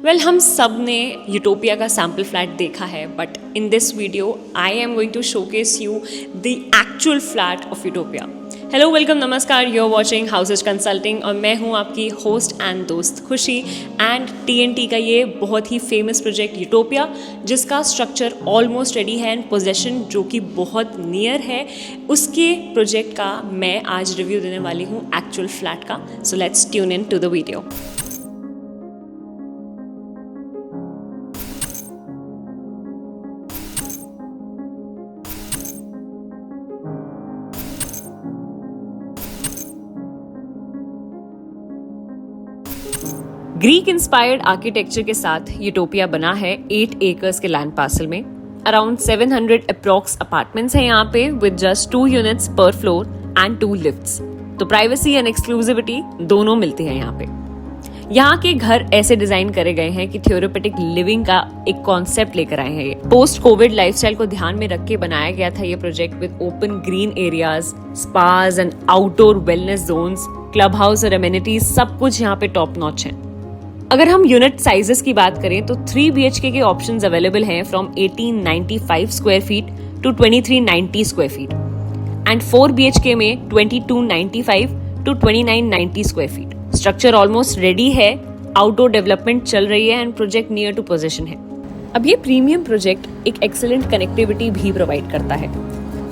हम सब ने यूटोपिया का सैम्पल फ्लैट देखा है, but in this video I am going to showcase you the actual flat of Utopia. Hello, welcome, नमस्कार, you are watching houses consulting और मैं हूँ आपकी होस्ट एंड दोस्त खुशी। एंड TNT का ये बहुत ही फेमस प्रोजेक्ट यूटोपिया, जिसका स्ट्रक्चर ऑलमोस्ट रेडी है एंड पोजेशन जो कि बहुत नियर है, उसके प्रोजेक्ट का मैं आज रिव्यू देने वाली हूँ एक्चुअल फ्लैट का। So let's tune in to the video. Greek inspired architecture के साथ यूटोपिया बना है 8 एकर्स के लैंड पार्सल में। अराउंड 700 अप्रॉक्स अपार्टमेंट्स हैं यहाँ पे with just 2 units per floor and 2 lifts. तो प्राइवेसी एंड एक्सक्लूसिविटी दोनों मिलती है यहाँ पे। यहाँ के घर ऐसे डिजाइन करे गए हैं कि थ्योरेटिक लिविंग का एक कॉन्सेप्ट लेकर आए हैं। ये पोस्ट कोविड लाइफस्टाइल को ध्यान में रख के बनाया गया था ये project with open green areas, spas and outdoor wellness zones, club house और एमिनिटीज, सब कुछ यहाँ पे टॉप नॉच है। अगर हम यूनिट साइजेस की बात करें तो 3 BHK के ऑप्शंस अवेलेबल हैं from 1895 square feet to 2390 square feet and 4 BHK में 2295 to 2990 square feet. Structure almost ready है, आउटडोर डेवलपमेंट चल रही है and project near to position है। अब ये प्रीमियम प्रोजेक्ट एक एक्सीलेंट कनेक्टिविटी भी प्रोवाइड करता है।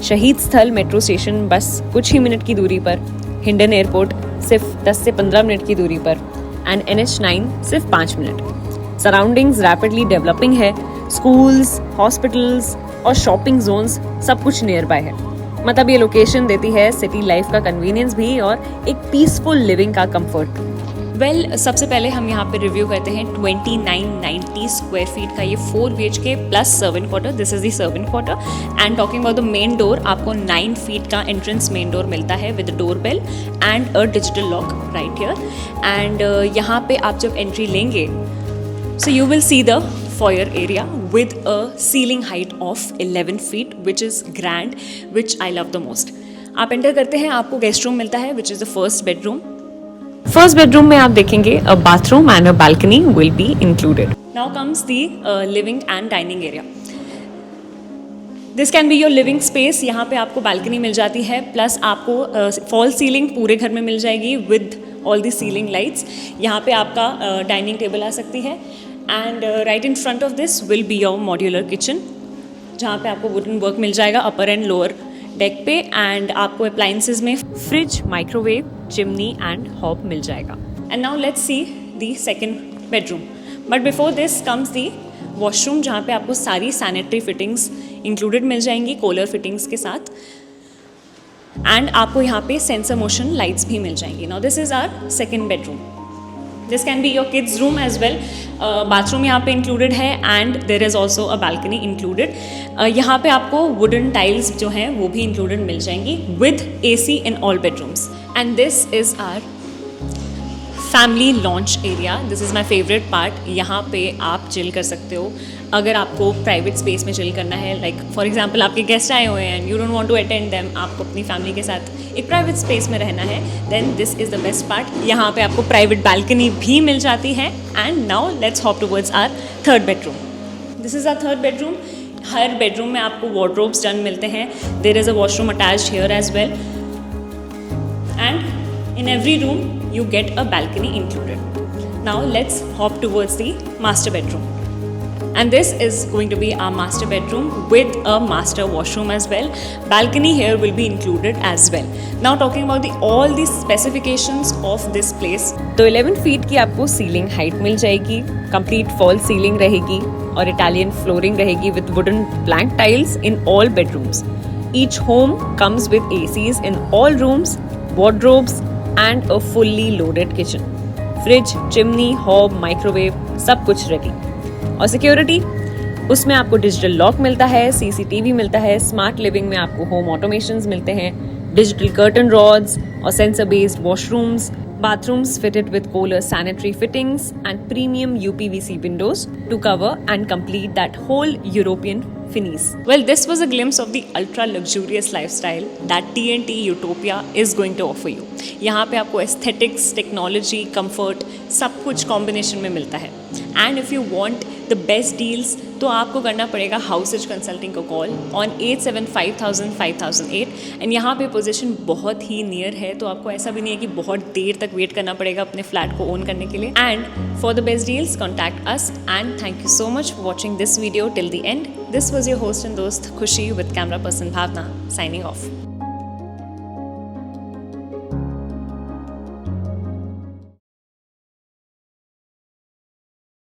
शहीद स्थल मेट्रो स्टेशन बस कुछ ही मिनट की दूरी पर, हिंडन एयरपोर्ट सिर्फ 10 से 15 मिनट की दूरी पर एंड NH9 सिर्फ 5 मिनट। सराउंडिंग्स रैपिडली डेवलपिंग है, स्कूल्स, हॉस्पिटल्स और शॉपिंग जोन्स सब कुछ नियर बाय है। मतलब ये लोकेशन देती है सिटी लाइफ का कन्वीनियंस भी और एक पीसफुल लिविंग का कंफर्ट। सबसे पहले हम यहाँ पे रिव्यू करते हैं 2990 स्क्वायर फीट का ये 4 BHK plus servant quarter. This is the servant quarter and talking about the main door, आपको 9 फीट का एंट्रेंस मेन डोर मिलता है with door bell and a digital lock right here. And यहाँ पे आप जब एंट्री लेंगे so you will see the foyer area with a ceiling height of 11 feet which is grand, which I love the most. आप enter करते हैं, आपको guest room मिलता है which is the first bedroom. First bedroom में आप देखेंगे a bathroom and a balcony will be included. Now comes the living and dining area. This can be your living space. यहाँ पे आपको बालकनी मिल जाती है, प्लस आपको फॉल सीलिंग पूरे घर में मिल जाएगी with all the ceiling lights. यहाँ पे आपका डाइनिंग टेबल आ सकती है and right in front of this will be your modular kitchen, जहाँ पे आपको वुडन वर्क मिल जाएगा अपर एंड लोअर डेक पे एंड आपको अप्लायंसेज में fridge, microwave, chimney and hob मिल जाएगा। And now let's see the second bedroom. But before this comes the washroom, जहाँ पे आपको सारी सैनिटरी फिटिंग्स इंक्लूडेड मिल जाएंगी कोलर फिटिंग्स के साथ एंड आपको यहाँ पे सेंसर मोशन लाइट्स भी मिल जाएंगी। Now this is our second bedroom. This can be your kids room as well. Bathroom यहाँ पे इंक्लूडेड है and there is also a balcony included. यहाँ पे आपको वुडन टाइल्स जो हैं वो भी इंक्लूडेड मिल जाएंगी with AC in all bedrooms. And this is our family lounge area. This is my favourite part. यहाँ पे आप चिल कर सकते हो अगर आपको प्राइवेट स्पेस में चिल करना है। लाइक फॉर एग्जाम्पल आपके गेस्ट आए हुए हैं and you don't want to attend them, आपको अपनी फैमिली के साथ एक प्राइवेट स्पेस में रहना है, then this is the best part. यहाँ पे आपको प्राइवेट बालकनी भी मिल जाती है। And now let's hop towards our third bedroom. This is our third bedroom. हर बेडरूम में आपको वार्डरोब्स डन मिलते हैं। There is a washroom attached here as well and in every room you get a balcony included. Now let's hop towards the master bedroom. And this is going to be our master bedroom with a master washroom as well. Balcony here will be included as well. Now talking about all the specifications of this place. तो 11 feet की आपको ceiling height मिल जाएगी, complete fall ceiling रहेगी और Italian flooring रहेगी with wooden plank tiles in all bedrooms. Each home comes with ACs in all rooms, wardrobes and a fully loaded kitchen. Fridge, chimney, hob, microwave सब कुछ ready. और security, उसमें आपको digital lock मिलता है, CCTV मिलता है। स्मार्ट लिविंग में आपको होम ऑटोमेशंस मिलते हैं, डिजिटल कर्टन रॉड्स और sensor based washrooms, Bathrooms fitted with Kohler sanitary fittings and premium UPVC windows to cover and complete that whole European finis. Well, this was a glimpse of the ultra luxurious lifestyle that TNT Utopia is going to offer you. यहाँ पे आपको aesthetics, technology, comfort सब कुछ combination में मिलता है. And if you want the best deals, तो आपको करना पड़ेगा हाउसेज कंसल्टिंग को कॉल ऑन 875000-5008 एंड यहाँ पे पोजीशन बहुत ही नियर है, तो आपको ऐसा भी नहीं है कि बहुत देर तक वेट करना पड़ेगा अपने फ्लैट को ओन करने के लिए. And for the best deals contact us and thank you so much for watching this video till the end. This was your host and दोस्त Khushi with camera person Bhavna signing of.